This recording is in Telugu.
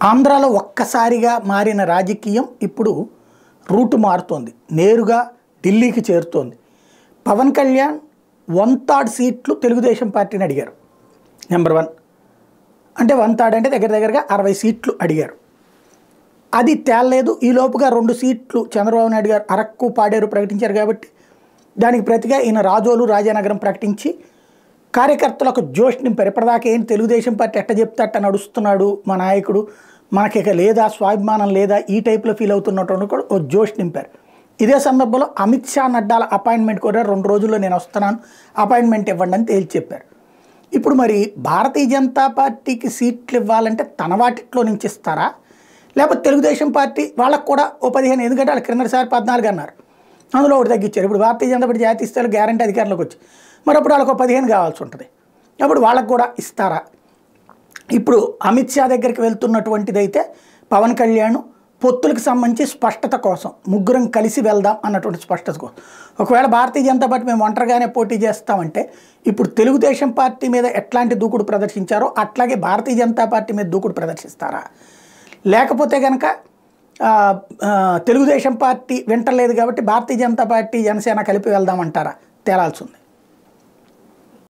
ఆంధ్రాలో ఒక్కసారిగా మారిన రాజకీయం ఇప్పుడు రూటు మారుతోంది. నేరుగా ఢిల్లీకి చేరుతోంది. పవన్ కళ్యాణ్ 1/3 సీట్లు తెలుగుదేశం పార్టీని అడిగారు. నెంబర్ 1 అంటే 1/3 అంటే దగ్గరగా 60 సీట్లు అడిగారు. అది తేలలేదు. ఈ లోపుగా 2 సీట్లు చంద్రబాబు నాయుడు గారు అరకు పాడేరు ప్రకటించారు కాబట్టి దానికి ప్రతిగా ఈయన రాజోలు రాజానగరం ప్రకటించి కార్యకర్తలకు జోష్ నింపారు. ఇప్పటిదాకా ఏంటి తెలుగుదేశం పార్టీ ఎట్ట చెప్తే అట్ట నడుస్తున్నాడు మా నాయకుడు, మనకిక లేదా స్వాభిమానం లేదా ఈ టైప్లో ఫీల్ అవుతున్నటువంటి కూడా ఓ జోష్ నింపారు. ఇదే సందర్భంలో అమిత్ షా నడ్డాల అపాయింట్మెంట్ కోరారు. 2 రోజుల్లో నేను వస్తున్నాను, అపాయింట్మెంట్ ఇవ్వండి అని తేల్చి చెప్పారు. ఇప్పుడు మరి భారతీయ జనతా పార్టీకి సీట్లు ఇవ్వాలంటే తన వాటిలో నుంచి ఇస్తారా, లేకపోతే తెలుగుదేశం పార్టీ వాళ్ళకు కూడా ఓ 15, ఎందుకంటే వాళ్ళు క్రిందసారి 14 అన్నారు, అందులో ఒకటి తగ్గించారు. ఇప్పుడు భారతీయ జనతా పార్టీ జాతీయ స్థాయిలో గ్యారంటీ అధికారంలోకి వచ్చి మరి అప్పుడు వాళ్ళకు 15 కావాల్సి ఉంటుంది. అప్పుడు వాళ్ళకు కూడా ఇస్తారా? ఇప్పుడు అమిత్ షా దగ్గరికి వెళ్తున్నటువంటిది అయితే పవన్ కళ్యాణ్ పొత్తులకు సంబంధించి స్పష్టత కోసం ముగ్గురం కలిసి వెళ్దాం అన్నటువంటి స్పష్టత కోసం. ఒకవేళ భారతీయ జనతా పార్టీ మేము ఒంటరిగానే పోటీ చేస్తామంటే ఇప్పుడు తెలుగుదేశం పార్టీ మీద ఎట్లాంటి దూకుడు ప్రదర్శించారో అట్లాగే భారతీయ జనతా పార్టీ మీద దూకుడు ప్రదర్శిస్తారా, లేకపోతే కనుక తెలుగుదేశం పార్టీ వింటలేదు కాబట్టి భారతీయ జనతా పార్టీ జనసేన కలిపి వెళ్దామంటారా తేలాల్సి ఉంది.